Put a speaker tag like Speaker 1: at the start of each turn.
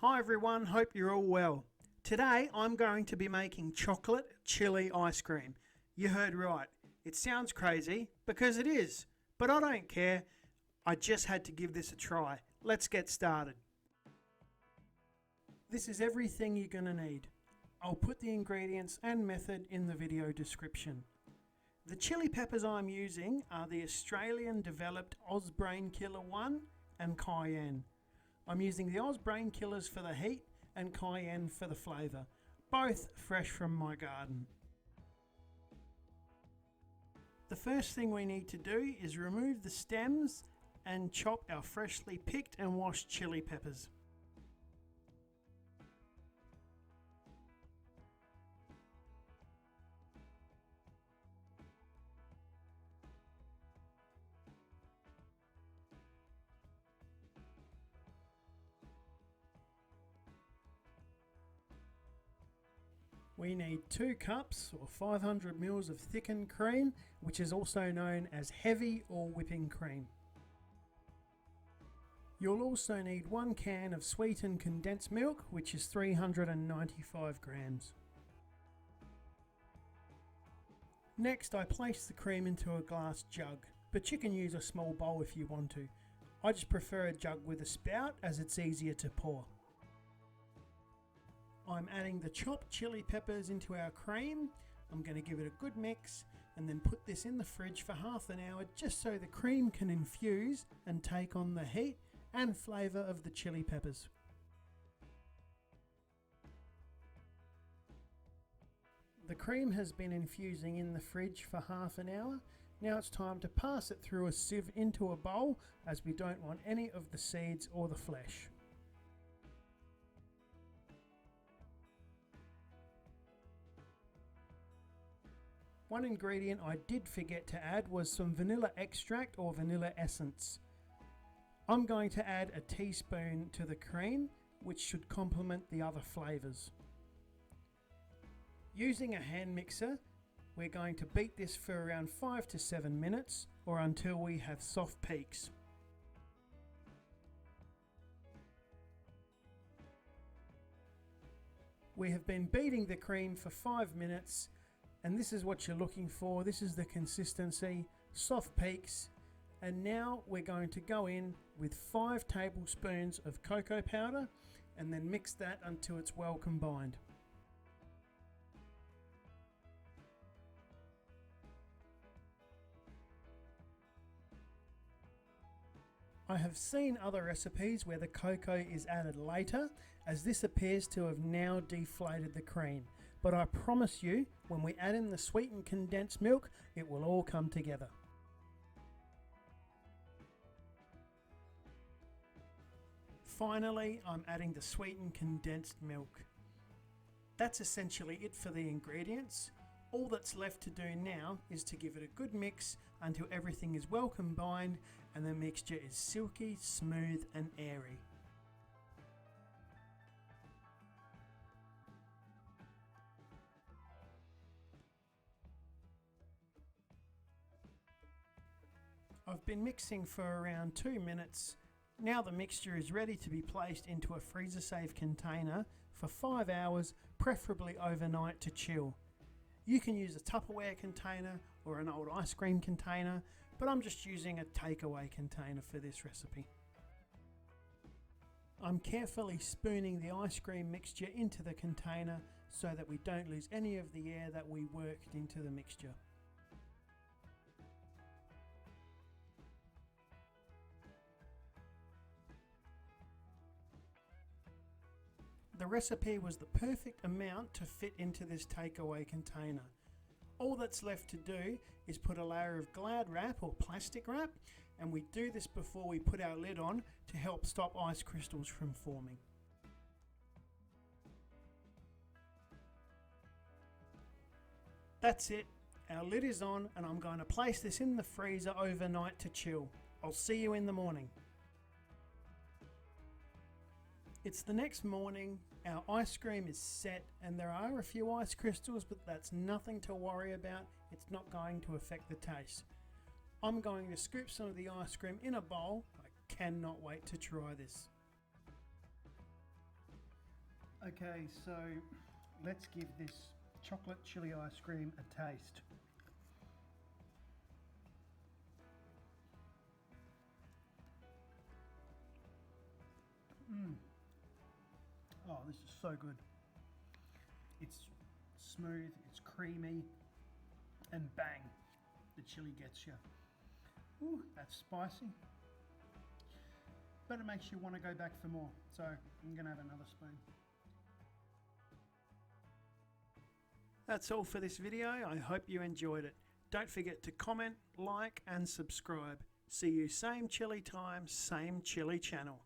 Speaker 1: Hi everyone, hope you're all well. Today I'm going to be making chocolate chili ice cream. You heard right. It sounds crazy, because it is, but I don't care. I just had to give this a try. Let's get started. This is everything you're going to need. I'll put the ingredients and method in the video description. The chili peppers I'm using are the Australian developed Osbrain Killer 1 and Cayenne. I'm using the Osbrain Killers for the heat and Cayenne for the flavour, both fresh from my garden. The first thing we need to do is remove the stems and chop our freshly picked and washed chili peppers. We need 2 cups or 500 ml of thickened cream, which is also known as heavy or whipping cream. You'll also need 1 can of sweetened condensed milk, which is 395 grams. Next, I place the cream into a glass jug, but you can use a small bowl if you want to. I just prefer a jug with a spout as it's easier to pour. I'm adding the chopped chili peppers into our cream. I'm going to give it a good mix and then put this in the fridge for half an hour just so the cream can infuse and take on the heat and flavour of the chili peppers. The cream has been infusing in the fridge for half an hour. Now it's time to pass it through a sieve into a bowl, as we don't want any of the seeds or the flesh. One ingredient I did forget to add was some vanilla extract or vanilla essence. I'm going to add a teaspoon to the cream, which should complement the other flavours. Using a hand mixer, we're going to beat this for around 5 to 7 minutes or until we have soft peaks. We have been beating the cream for 5 minutes. And this is what you're looking for. This is the consistency, soft peaks. And now we're going to go in with 5 tablespoons of cocoa powder and then mix that until it's well combined. I have seen other recipes where the cocoa is added later, as this appears to have now deflated the cream. But I promise you, when we add in the sweetened condensed milk, it will all come together. Finally, I'm adding the sweetened condensed milk. That's essentially it for the ingredients. All that's left to do now is to give it a good mix until everything is well combined and the mixture is silky, smooth and airy. I've been mixing for around 2 minutes. Now the mixture is ready to be placed into a freezer safe container for 5 hours, preferably overnight, to chill. You can use a Tupperware container or an old ice cream container, but I'm just using a takeaway container for this recipe. I'm carefully spooning the ice cream mixture into the container so that we don't lose any of the air that we worked into the mixture. The recipe was the perfect amount to fit into this takeaway container. All that's left to do is put a layer of Glad wrap or plastic wrap, and we do this before we put our lid on to help stop ice crystals from forming. That's it, our lid is on and I'm going to place this in the freezer overnight to chill. I'll see you in the morning. It's the next morning, our ice cream is set and there are a few ice crystals, but that's nothing to worry about. It's not going to affect the taste. I'm going to scoop some of the ice cream in a bowl. I cannot wait to try this. Okay, so let's give this chocolate chili ice cream a taste. Oh, this is so good. It's smooth, it's creamy, and bang, the chili gets you. Ooh, that's spicy. But it makes you want to go back for more. So I'm gonna have another spoon. That's all for this video. I hope you enjoyed it. Don't forget to comment, like and subscribe. See you same chili time, same chili channel.